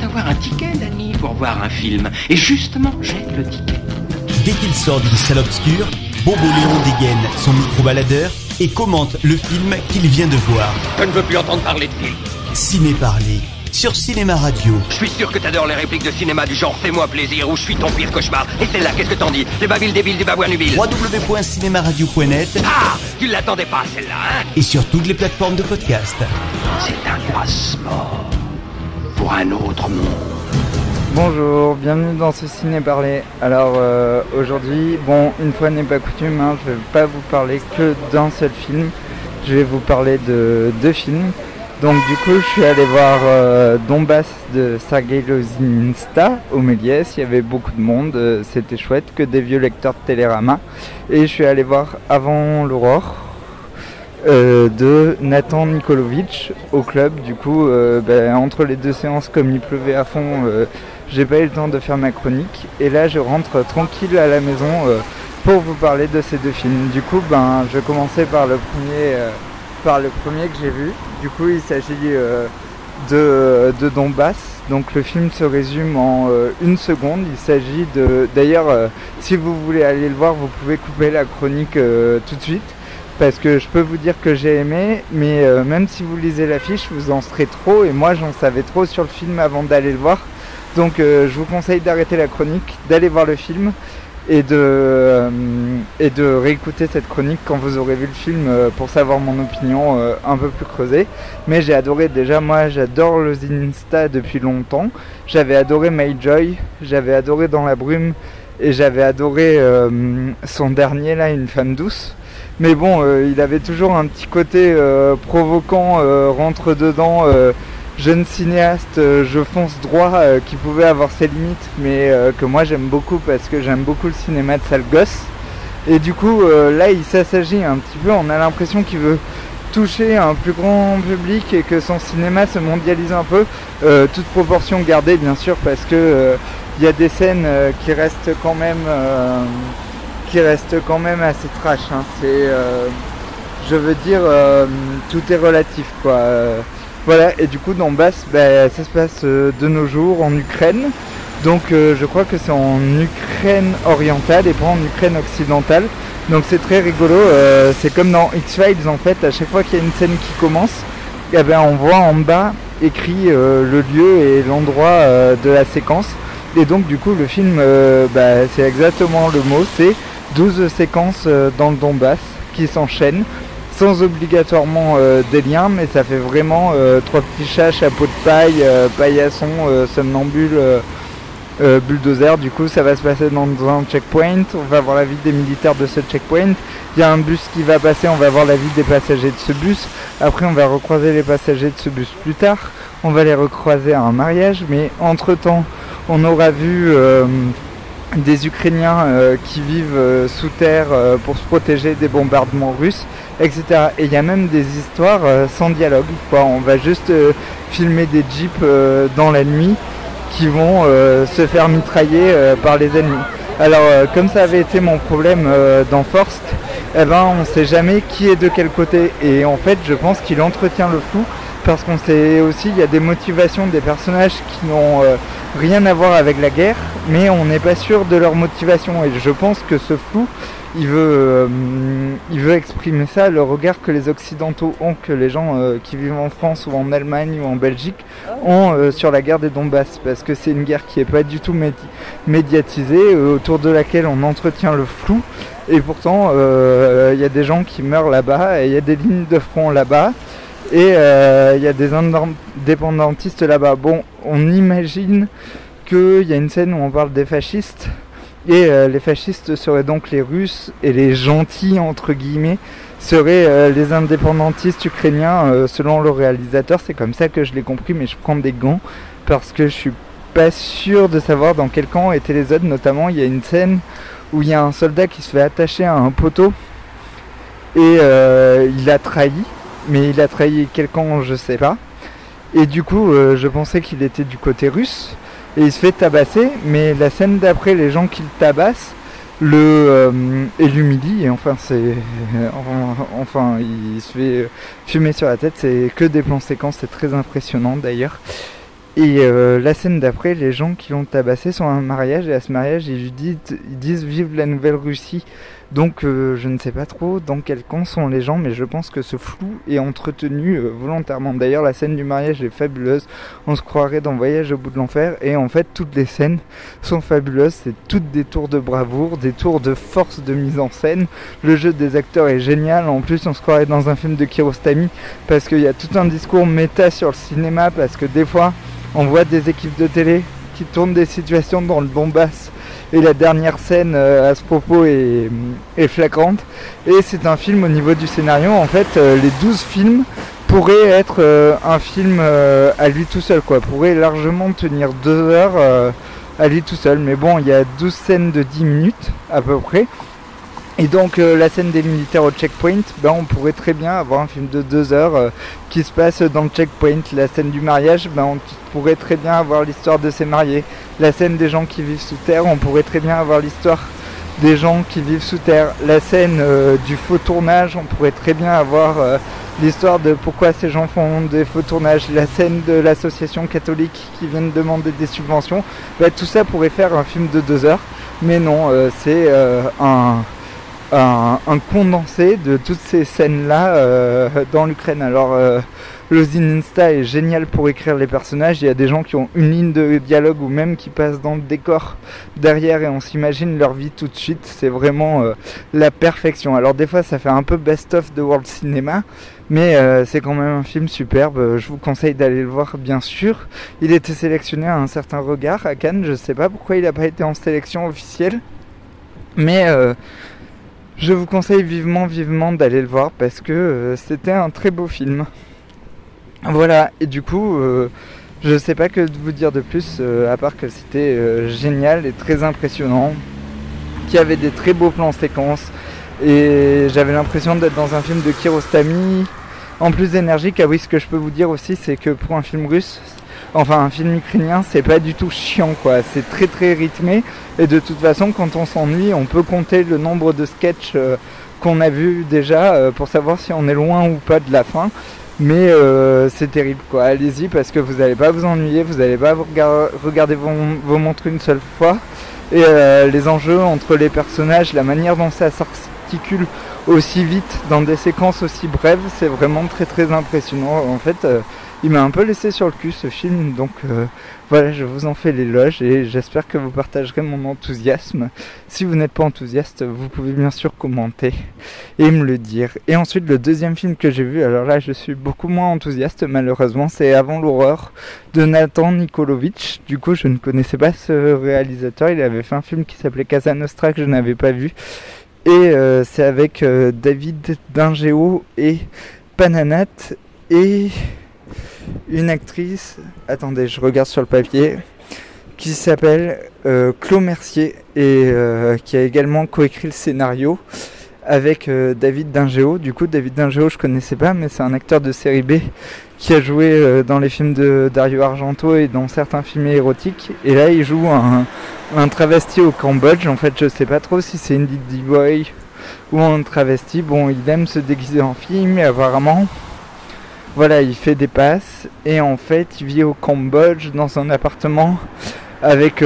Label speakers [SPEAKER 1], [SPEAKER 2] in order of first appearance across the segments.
[SPEAKER 1] avoir un ticket, Danny, pour voir un film. Et justement, j'ai le ticket.
[SPEAKER 2] Dès qu'il sort d'une salle obscure, Bobo Léon dégaine son micro-baladeur et commente le film qu'il vient de voir.
[SPEAKER 1] Je ne veux plus entendre parler de film.
[SPEAKER 2] Ciné Parler, sur Cinéma Radio.
[SPEAKER 1] Je suis sûr que t'adores les répliques de cinéma du genre « Fais-moi plaisir » ou « Je suis ton pire cauchemar ». Et celle-là, qu'est-ce que t'en dis? Les babiles débiles du babouin nubile.
[SPEAKER 2] www.cinemaradio.net.
[SPEAKER 1] Ah, tu l'attendais pas, celle-là, hein?
[SPEAKER 2] Et sur toutes les plateformes de podcast.
[SPEAKER 1] C'est un passeport pour un autre monde.
[SPEAKER 3] Bonjour, bienvenue dans ce Ciné Parler. Alors aujourd'hui, bon, une fois n'est pas coutume, hein, je vais pas vous parler que d'un seul film. Je vais vous parler de deux films. Donc du coup, je suis allé voir Donbass de Sergueï Lozinsta au Méliès. Il y avait beaucoup de monde, c'était chouette, que des vieux lecteurs de Télérama. Et je suis allé voir Avant l'aurore de Nathan Nikolovic au club. Du coup, entre les deux séances, comme il pleuvait à fond, j'ai pas eu le temps de faire ma chronique. Et là, je rentre tranquille à la maison pour vous parler de ces deux films. Du coup, je vais commencer par le premier que j'ai vu. Du coup, il s'agit de Donbass. Donc le film se résume en une seconde. Il s'agit de... D'ailleurs, si vous voulez aller le voir, vous pouvez couper la chronique tout de suite. Parce que je peux vous dire que j'ai aimé, mais même si vous lisez l'affiche, vous en serez trop. Et moi, j'en savais trop sur le film avant d'aller le voir. Donc je vous conseille d'arrêter la chronique, d'aller voir le film. Et de réécouter cette chronique quand vous aurez vu le film pour savoir mon opinion un peu plus creusée. Mais j'ai adoré, déjà moi j'adore Lozinsta depuis longtemps. J'avais adoré Mayjoy, j'avais adoré Dans la brume et j'avais adoré son dernier là, Une femme douce. Mais bon, il avait toujours un petit côté provoquant, rentre dedans, jeune cinéaste, je fonce droit, qui pouvait avoir ses limites, mais que moi j'aime beaucoup parce que j'aime beaucoup le cinéma de sale gosse. Et du coup, là il s'agit un petit peu, on a l'impression qu'il veut toucher un plus grand public et que son cinéma se mondialise un peu, toute proportion gardée bien sûr, parce que il y a des scènes qui restent quand même assez trash, hein. Je veux dire, tout est relatif quoi. Voilà, et du coup Donbass, ça se passe de nos jours en Ukraine. Donc je crois que c'est en Ukraine orientale et pas en Ukraine occidentale. Donc c'est très rigolo, c'est comme dans X-Files en fait, à chaque fois qu'il y a une scène qui commence, on voit en bas écrit le lieu et l'endroit de la séquence. Et donc du coup le film, c'est exactement le mot, c'est 12 séquences dans le Donbass qui s'enchaînent. Sans obligatoirement des liens, mais ça fait vraiment trois petits chats, chapeau de paille, paillasson, somnambule, bulldozer. Du coup ça va se passer dans un checkpoint, on va voir la vie des militaires de ce checkpoint. Il y a un bus qui va passer, on va voir la vie des passagers de ce bus. Après on va recroiser les passagers de ce bus plus tard, on va les recroiser à un mariage, mais entre temps on aura vu des Ukrainiens qui vivent sous terre pour se protéger des bombardements russes, etc. Et il y a même des histoires sans dialogue, quoi. On va juste filmer des jeeps dans la nuit qui vont se faire mitrailler par les ennemis. Alors comme ça avait été mon problème dans Forst, on ne sait jamais qui est de quel côté. Et en fait je pense qu'il entretient le flou, parce qu'on sait aussi il y a des motivations des personnages qui n'ont rien à voir avec la guerre, mais on n'est pas sûr de leur motivation. Et je pense que ce flou, il veut exprimer ça, le regard que les Occidentaux ont, que les gens qui vivent en France ou en Allemagne ou en Belgique ont sur la guerre des Donbass, parce que c'est une guerre qui n'est pas du tout médiatisée, autour de laquelle on entretient le flou, et pourtant il y a des gens qui meurent là-bas, et il y a des lignes de front là-bas, et il y a des indépendantistes là-bas. Bon, on imagine qu'il y a une scène où on parle des fascistes, et les fascistes seraient donc les Russes, et les gentils entre guillemets seraient les indépendantistes ukrainiens, selon le réalisateur. C'est comme ça que je l'ai compris, mais je prends des gants parce que je suis pas sûr de savoir dans quel camp étaient les autres. Notamment il y a une scène où il y a un soldat qui se fait attacher à un poteau et il a trahi, mais il a trahi quel camp je sais pas, et du coup je pensais qu'il était du côté russe. Et il se fait tabasser, mais la scène d'après, les gens qui le tabassent et l'humilient, et il se fait fumer sur la tête. C'est que des plans séquences, c'est très impressionnant d'ailleurs. Et la scène d'après, les gens qui l'ont tabassé sont à un mariage, et à ce mariage ils disent vive la nouvelle Russie. Donc je ne sais pas trop dans quel camp sont les gens, mais je pense que ce flou est entretenu volontairement. D'ailleurs la scène du mariage est fabuleuse, on se croirait dans Voyage au bout de l'enfer, et en fait toutes les scènes sont fabuleuses, c'est toutes des tours de bravoure, des tours de force de mise en scène, le jeu des acteurs est génial, en plus on se croirait dans un film de Kiarostami, parce qu'il y a tout un discours méta sur le cinéma, parce que des fois on voit des équipes de télé qui tournent des situations dans le Donbass, et la dernière scène à ce propos est flagrante, et c'est un film au niveau du scénario, en fait les 12 films pourraient être un film à lui tout seul, quoi, pourrait largement tenir 2 heures à lui tout seul, mais bon il y a 12 scènes de 10 minutes à peu près, et donc la scène des militaires au checkpoint, on pourrait très bien avoir un film de 2 heures qui se passe dans le checkpoint. La scène du mariage, on pourrait très bien avoir l'histoire de ces mariés. La scène des gens qui vivent sous terre, on pourrait très bien avoir l'histoire des gens qui vivent sous terre. La scène du faux tournage, on pourrait très bien avoir l'histoire de pourquoi ces gens font des faux tournages. La scène de l'association catholique qui vient de demander des subventions, tout ça pourrait faire un film de 2 heures, mais non, c'est un condensé de toutes ces scènes-là dans l'Ukraine. Alors, Lozin Insta est génial pour écrire les personnages. Il y a des gens qui ont une ligne de dialogue ou même qui passent dans le décor derrière et on s'imagine leur vie tout de suite. C'est vraiment la perfection. Alors des fois ça fait un peu best-of de World Cinema, mais c'est quand même un film superbe. Je vous conseille d'aller le voir, bien sûr. Il était sélectionné à un certain regard à Cannes. Je sais pas pourquoi il n'a pas été en sélection officielle, mais je vous conseille vivement d'aller le voir parce que c'était un très beau film. Voilà, et du coup, je sais pas que vous dire de plus, à part que c'était génial et très impressionnant, qu'il y avait des très beaux plans séquences, et j'avais l'impression d'être dans un film de Kiarostami, en plus énergique. Ah oui, ce que je peux vous dire aussi, c'est que pour un film russe, enfin un film ukrainien, c'est pas du tout chiant, quoi, c'est très très rythmé, et de toute façon, quand on s'ennuie, on peut compter le nombre de sketchs qu'on a vu déjà pour savoir si on est loin ou pas de la fin. Mais c'est terrible, quoi. Allez-y parce que vous n'allez pas vous ennuyer, vous n'allez pas vous regarder vos montres une seule fois. Et les enjeux entre les personnages, la manière dont ça s'articule aussi vite dans des séquences aussi brèves, c'est vraiment très très impressionnant. En fait, il m'a un peu laissé sur le cul ce film, donc voilà, je vous en fais l'éloge et j'espère que vous partagerez mon enthousiasme. Si vous n'êtes pas enthousiaste, vous pouvez bien sûr commenter et me le dire. Et ensuite, le deuxième film que j'ai vu, alors là je suis beaucoup moins enthousiaste malheureusement, c'est Avant l'aurore de Nathan Nikolovic. Du coup, je ne connaissais pas ce réalisateur, il avait fait un film qui s'appelait Casa Nostra que je n'avais pas vu. Et c'est avec David Dingeo et Pananat et une actrice, attendez, je regarde sur le papier, qui s'appelle Chloé Mercier et qui a également coécrit le scénario avec David Dingeo. Du coup, David Dingeo, je connaissais pas, mais c'est un acteur de série B qui a joué dans les films de Dario Argento et dans certains films érotiques. Et là, il joue un travesti au Cambodge. En fait, je sais pas trop si c'est une Diddy Boy ou un travesti. Bon, il aime se déguiser en fille, mais apparemment, voilà, il fait des passes. Et en fait, il vit au Cambodge dans un appartement avec...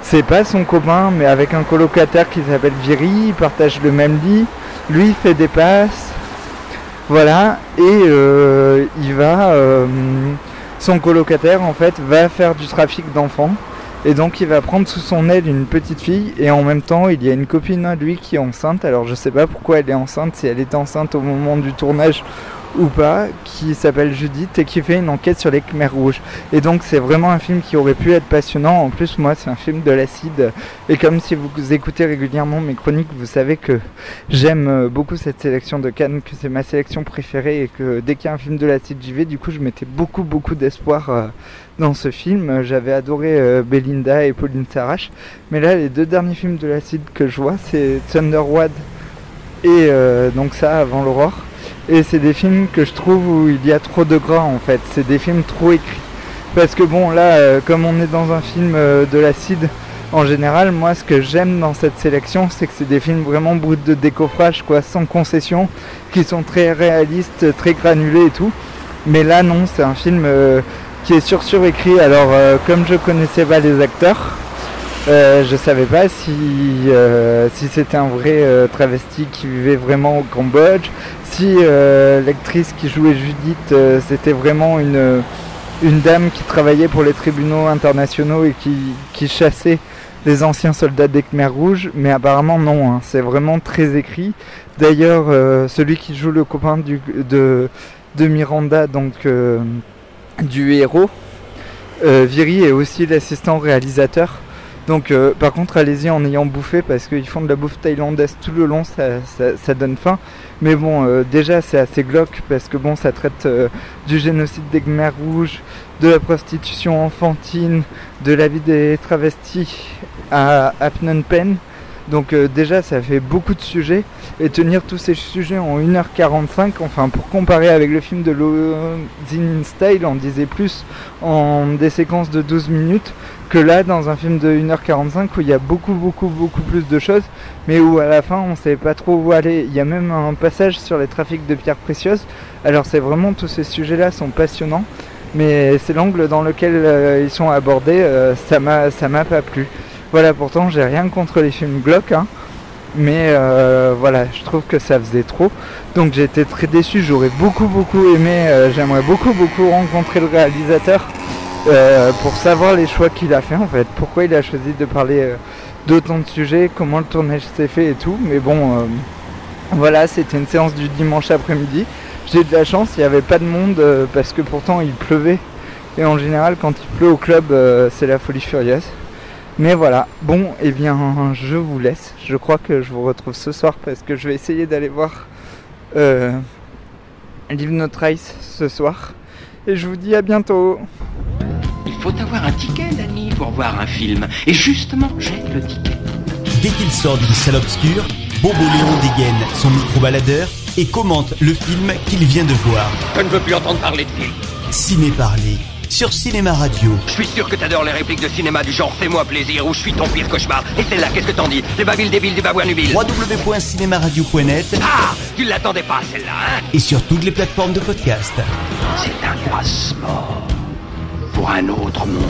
[SPEAKER 3] c'est pas son copain, mais avec un colocataire qui s'appelle Viri. Ils partagent le même lit. Lui, il fait des passes. Voilà, et il va... son colocataire, en fait, va faire du trafic d'enfants. Et donc, il va prendre sous son aile une petite fille. Et en même temps, il y a une copine à lui qui est enceinte. Alors, je sais pas pourquoi elle est enceinte, si elle était enceinte au moment du tournage ou pas, qui s'appelle Judith et qui fait une enquête sur les Khmers rouges. Et donc c'est vraiment un film qui aurait pu être passionnant. En plus, moi, c'est un film de l'acide, et comme si vous écoutez régulièrement mes chroniques, vous savez que j'aime beaucoup cette sélection de Cannes, que c'est ma sélection préférée, et que dès qu'il y a un film de l'acide, j'y vais. Du coup, je mettais beaucoup d'espoir dans ce film. J'avais adoré Belinda et Pauline Sarache, mais là, les deux derniers films de l'acide que je vois, c'est Thunderwad et donc ça, Avant l'aurore. Et c'est des films que je trouve où il y a trop de gras, en fait. C'est des films trop écrits. Parce que bon, là, comme on est dans un film de l'acide, en général, moi, ce que j'aime dans cette sélection, c'est que c'est des films vraiment bruts de décoffrage, quoi, sans concession, qui sont très réalistes, très granulés et tout. Mais là, non, c'est un film qui est surécrit. Alors comme je connaissais pas les acteurs, je savais pas si c'était un vrai travesti qui vivait vraiment au Cambodge, si l'actrice qui jouait Judith c'était vraiment une dame qui travaillait pour les tribunaux internationaux et qui chassait les anciens soldats des Khmers rouges, mais apparemment non, hein, c'est vraiment très écrit. D'ailleurs, celui qui joue le copain de Miranda, donc du héros, Viri est aussi l'assistant réalisateur. Donc par contre allez-y en ayant bouffé parce qu'ils font de la bouffe thaïlandaise tout le long, ça donne faim. Mais bon déjà c'est assez glauque parce que bon ça traite du génocide des Khmers rouges, de la prostitution enfantine, de la vie des travestis à Phnom Penh. Donc déjà ça fait beaucoup de sujets et tenir tous ces sujets en 1h45, enfin pour comparer avec le film de Losing in Style on disait plus en des séquences de 12 minutes que là dans un film de 1h45 où il y a beaucoup plus de choses mais où à la fin on sait pas trop où aller. Il y a même un passage sur les trafics de pierres précieuses, alors c'est vraiment tous ces sujets là sont passionnants mais c'est l'angle dans lequel ils sont abordés, ça m'a pas plu. Voilà, pourtant j'ai rien contre les films glauques, hein, mais voilà, je trouve que ça faisait trop. Donc j'ai été très déçu, j'aurais beaucoup aimé, j'aimerais beaucoup rencontrer le réalisateur pour savoir les choix qu'il a fait en fait, pourquoi il a choisi de parler d'autant de sujets, comment le tournage s'est fait et tout. Mais bon, voilà, c'était une séance du dimanche après-midi. J'ai eu de la chance, il n'y avait pas de monde parce que pourtant il pleuvait. Et en général, quand il pleut au club, c'est la folie furieuse. Mais voilà, bon, eh bien, je vous laisse. Je crois que je vous retrouve ce soir parce que je vais essayer d'aller voir Live No Trace ce soir. Et je vous dis à bientôt.
[SPEAKER 1] Il faut avoir un ticket, Danny, pour voir un film. Et justement, j'ai le ticket.
[SPEAKER 2] Dès qu'il sort d'une salle obscure, Bobo Léon dégaine son micro-baladeur et commente le film qu'il vient de voir.
[SPEAKER 1] Je ne veux plus entendre parler de film.
[SPEAKER 2] Ciné Parler, sur Cinéma Radio.
[SPEAKER 1] Je suis sûr que t'adores les répliques de cinéma du genre fais-moi plaisir ou je suis ton pire cauchemar. Et celle-là, qu'est-ce que t'en dis? Les babiles débiles du babouanubile.
[SPEAKER 2] www.cinemaradio.net.
[SPEAKER 1] Ah, tu l'attendais pas celle-là, hein?
[SPEAKER 2] Et sur toutes les plateformes de podcast.
[SPEAKER 1] C'est un passeport pour un autre monde.